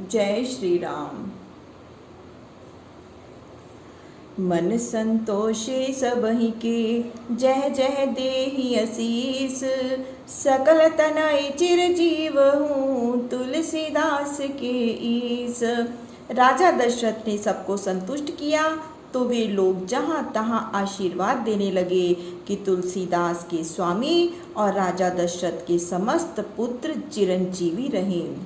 जय श्री राम। मन संतोषे सबहि के, जय जय देहि असीस। सकल तनय चिरजीव हूँ, तुलसीदास के ईस। राजा दशरथ ने सबको संतुष्ट किया तो वे लोग जहाँ तहाँ आशीर्वाद देने लगे कि तुलसीदास के स्वामी और राजा दशरथ के समस्त पुत्र चिरंजीवी रहें।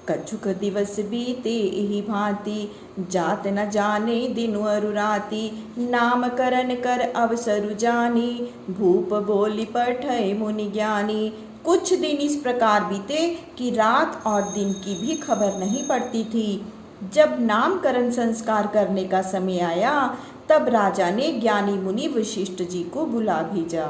कछुक दिवस बीते एहि भांति, जात न जाने दिनु अरु राति। नामकरण कर अवसरु जानी, भूप बोली पठय मुनि ज्ञानी। कुछ दिन इस प्रकार बीते कि रात और दिन की भी खबर नहीं पड़ती थी। जब नामकरण संस्कार करने का समय आया तब राजा ने ज्ञानी मुनि वशिष्ठ जी को बुला भेजा।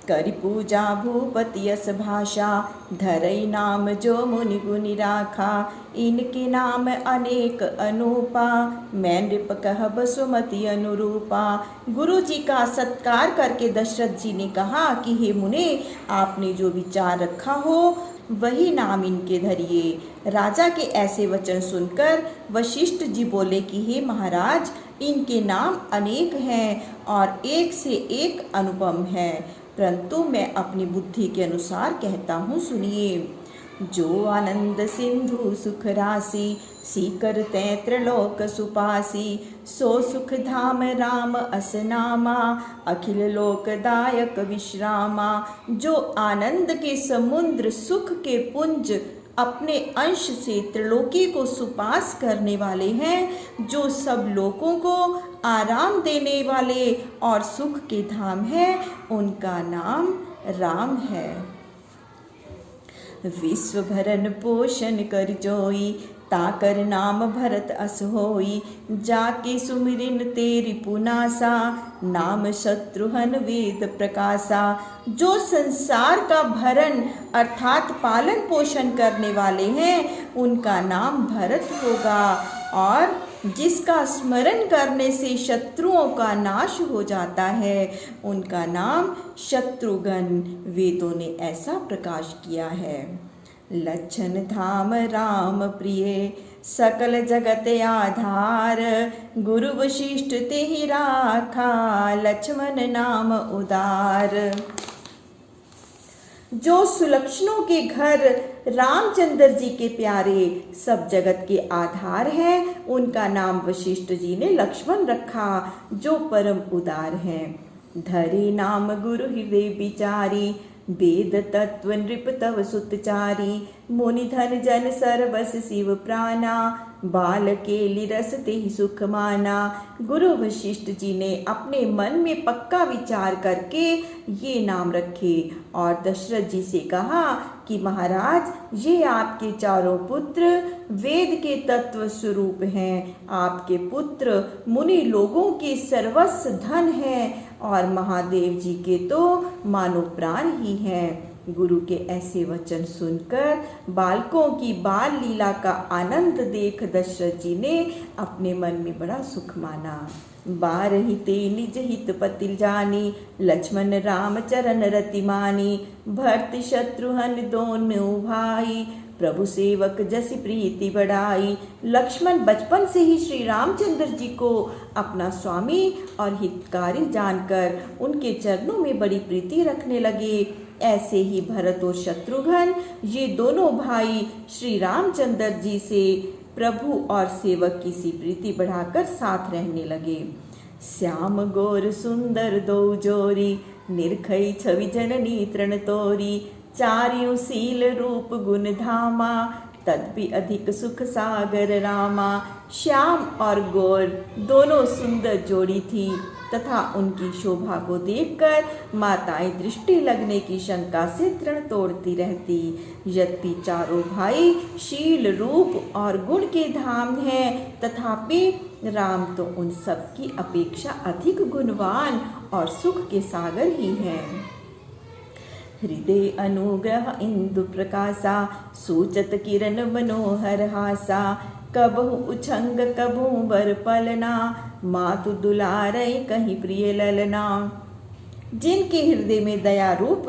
करि पूजा भूपति यस भाषा, धरई नाम जो मुनि गुनि राखा। इनके नाम अनेक अनूपा, मैं नृप कहब सुमति अनुरूपा। गुरु जी का सत्कार करके दशरथ जी ने कहा कि हे मुने, आपने जो विचार रखा हो वही नाम इनके धरिए। राजा के ऐसे वचन सुनकर वशिष्ठ जी बोले कि हे महाराज, इनके नाम अनेक हैं और एक से एक अनुपम है, परंतु मैं अपनी बुद्धि के अनुसार कहता हूँ, सुनिए। जो आनंद सिंधु सुख राशि, सीकर त्रिलोक सुपासी। सो सुख धाम राम असनामा, अखिल लोकदायक विश्रामा। जो आनंद के समुद्र सुख के पुंज, अपने अंश से त्रिलोकी को सुपास करने वाले हैं। जो सब लोगों को आराम देने वाले और सुख के धाम है, उनका नाम राम है। विश्व भरन पोषण कर जोई, ताकर नाम भरत अस होई। जाके सुमिरिन तेरी पुनासा, नाम शत्रुघ्न वेद प्रकाशा। जो संसार का भरण अर्थात पालन पोषण करने वाले हैं, उनका नाम भरत होगा। और जिसका स्मरण करने से शत्रुओं का नाश हो जाता है, उनका नाम शत्रुघ्न। वेदों ने ऐसा प्रकाश किया है। लक्षण धाम राम प्रिय, सकल जगत आधार। गुरु वशिष्ठ तेहि राखा, लक्ष्मण नाम उदार। जो सुलक्षणों के घर रामचंद्र जी के प्यारे, सब जगत के आधार हैं, उनका नाम वशिष्ठ जी ने लक्ष्मण रखा, जो परम उदार हैं। धरे नाम गुरु हृदय विचारी, वेद तत्व नृप तव सुतचारी। मुनि धन जन सरबस शिव प्राणा, बाल केली रस तेहि सुख माना। गुरु वशिष्ठ जी ने अपने मन में पक्का विचार करके ये नाम रखे और दशरथ जी से कहा कि महाराज, ये आपके चारों पुत्र वेद के तत्व स्वरूप हैं। आपके पुत्र मुनि लोगों के सर्वस्व धन हैं और महादेव जी के तो मानो प्राण ही हैं। गुरु के ऐसे वचन सुनकर बालकों की बाल लीला का आनंद देख दशरथ जी ने अपने मन में बड़ा सुख माना। बारहि ते निज हित पति जानी, लक्ष्मण राम चरण रति मानी। भरत शत्रुघ्न दोनों भाई, प्रभु सेवक जसि प्रीति बढ़ाई। लक्ष्मण बचपन से ही श्री रामचंद्र जी को अपना स्वामी और हितकारी जानकर उनके चरणों में बड़ी प्रीति रखने लगे। ऐसे ही भरत और शत्रुघ्न, ये दोनों भाई श्री रामचंद्र जी से प्रभु और सेवक की सी प्रीति बढ़ाकर साथ रहने लगे। श्याम गोर सुंदर दो जोरी, निरखई छवि जननी तृण तोरी। चारियों सील रूप गुण धामा, तद्भी अधिक सुख सागर रामा। श्याम और गौर दोनों सुंदर जोड़ी थी तथा उनकी शोभा को देखकर माताएं दृष्टि लगने की शंका से तृण तोड़ती रहती। यद्यपि चारों भाई शील रूप और गुण के धाम हैं, तथापि राम तो उन सब की अपेक्षा अधिक गुणवान और सुख के सागर ही हैं। हृदय अनुग्रह इंदु प्रकाशा, सूचत किरण मनोहर हासा। कबहु उछंग कबहु बर पलना, मातु दुलारई कहीं प्रिय ललना। जिनके हृदय में दया रूप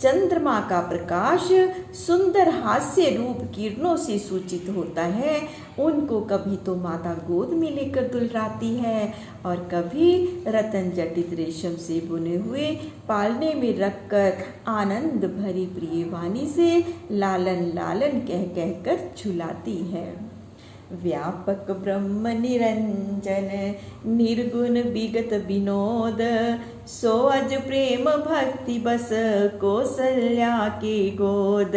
चंद्रमा का प्रकाश सुंदर हास्य रूप किरणों से सूचित होता है। उनको कभी तो माता गोद में लेकर दुलराती है और कभी रतन जटित रेशम से बुने हुए पालने में रखकर आनंद भरी प्रिय वाणी से लालन लालन कह कहकर झुलाती है। व्यापक ब्रह्म निरंजन निर्गुण विगत विनोद, सो अज प्रेम भक्ति बस कौशल्या के गोद।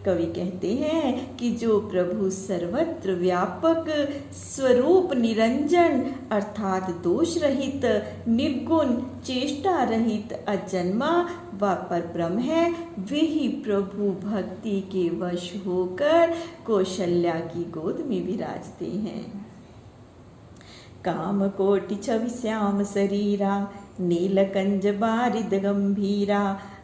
कवि कहते हैं कि जो प्रभु सर्वत्र व्यापक स्वरूप निरंजन अर्थात दोष रहित निर्गुण चेष्टा रहित अजन्मा व परब्रह्म है, वे ही प्रभु भक्ति के वश होकर कौशल्या की गोद में विराजते हैं। काम कोटि छवि श्याम शरीरा, नीलकंज बारिद गंभीरा,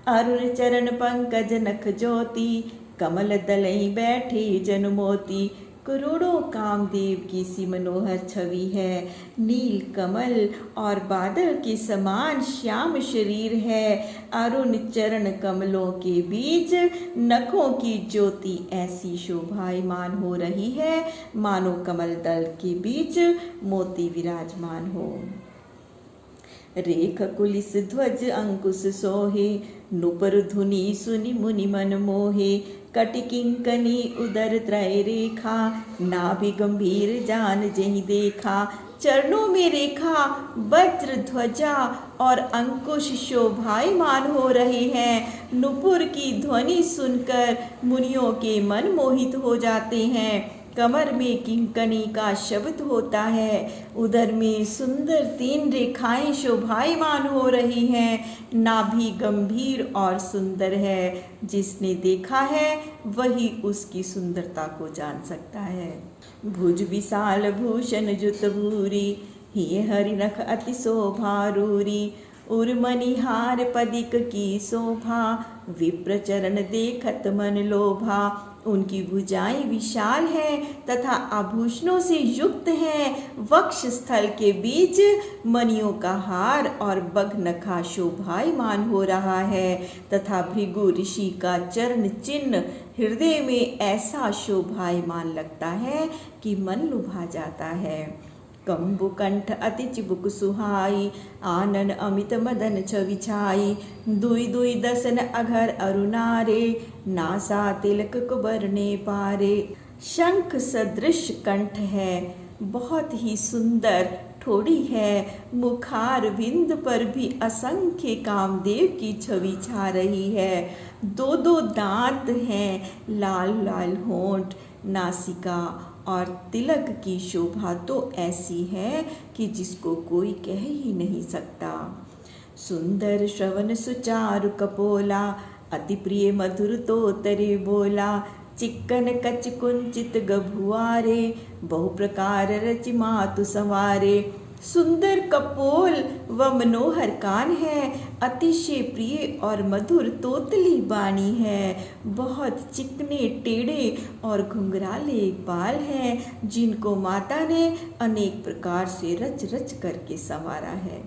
अरुण चरण पंकज नख ज्योति, कमल दलई बैठे जन मोती। करोड़ों कामदेव की सी मनोहर छवि है। नील कमल और बादल के समान श्याम शरीर है। अरुण चरण कमलों के बीच नखों की ज्योति ऐसी शोभायमान हो रही है मानो कमल दल के बीच मोती विराजमान हो। रेख कुलिस ध्वज अंकुश सोहे, नुपुर धुनि सुनि मुनि मन मोहे। कटि किंकनी उदर त्रय रेखा, नाभि गंभीर जान जहि देखा। चरणों में रेखा वज्र ध्वजा और अंकुश शोभायमान हो रहे हैं। नुपुर की ध्वनि सुनकर मुनियों के मन मोहित हो जाते हैं। कमर में किंकनी का शब्द होता है। उदर में सुंदर 3 रेखाएं शोभायमान हो रही हैं। नाभि गंभीर और सुंदर है। जिसने देखा है वही उसकी सुंदरता को जान सकता है। भुज विशाल भूषण जुत भूरी, ही हरि नख अति शोभारूरी। उर्मनिहार पदिक की शोभा, विप्र चरण देखत मन लोभा। उनकी भुजाएं विशाल हैं तथा आभूषणों से युक्त हैं। वक्ष स्थल के बीच मणियों का हार और बगनखा शोभायमान हो रहा है तथा भृगु ऋषि का चरण चिन्ह हृदय में ऐसा शोभायमान लगता है कि मन लुभा जाता है। कंबु कंठ अति चिबुक सुहाई, आनन अमित मदन छवि छाई। दुई दुई दसन अघर अरुणारे, नासा तिलक कुबरने पारे। शंख सदृश कंठ है, बहुत ही सुंदर ठोड़ी है। मुखार बिंद पर भी असंख्य कामदेव की छवि छा रही है। 2 दांत हैं, लाल लाल होंठ, नासिका और तिलक की शोभा तो ऐसी है कि जिसको कोई कह ही नहीं सकता। सुंदर श्रवण सुचारु कपोला, अति प्रिय मधुर तो तरे बोला। चिक्कन कच कुंचित गभुआरे, बहु प्रकार रचि मातु संवारे। सुंदर कपोल व मनोहर कान है। अतिशय प्रिय और मधुर तोतली बाणी है। बहुत चिकने टेढ़े और घुंघराले बाल हैं जिनको माता ने अनेक प्रकार से रच रच करके संवारा है।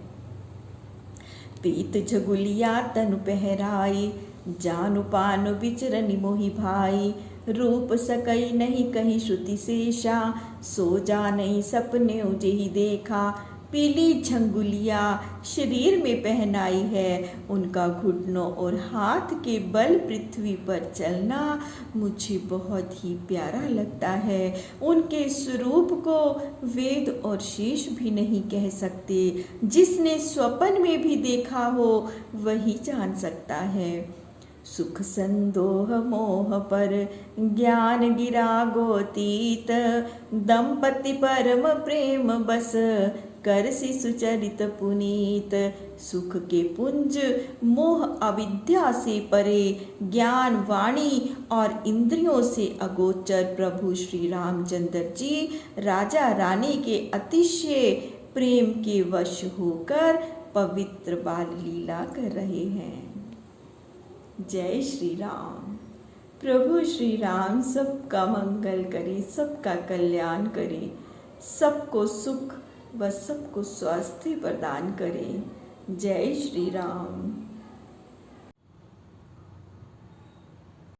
पीत झगुलिया तनु पहराई, जानु पानु बिचरनि मोहि भाई। रूप सकई नहीं कहीं श्रुति शेषा, सो जा नहीं सपने जेहि देखा। पीली झंगुलिया शरीर में पहनाई है। उनका घुटनों और हाथ के बल पृथ्वी पर चलना मुझे बहुत ही प्यारा लगता है। उनके स्वरूप को वेद और शेष भी नहीं कह सकते। जिसने स्वप्न में भी देखा हो वही जान सकता है। सुख संदोह मोह पर ज्ञान गिरा गोतीत, दंपति परम प्रेम बस करसि सुचरित पुनीत। सुख के पुंज मोह अविद्या से परे, ज्ञान वाणी और इंद्रियों से अगोचर प्रभु श्री रामचंद्र जी राजा रानी के अतिशय प्रेम के वश होकर पवित्र बाल लीला कर रहे हैं। जय श्री राम। प्रभु श्री राम सबका मंगल करे, सबका कल्याण करे, सबको सुख व सबको स्वास्थ्य प्रदान करे। जय श्री राम।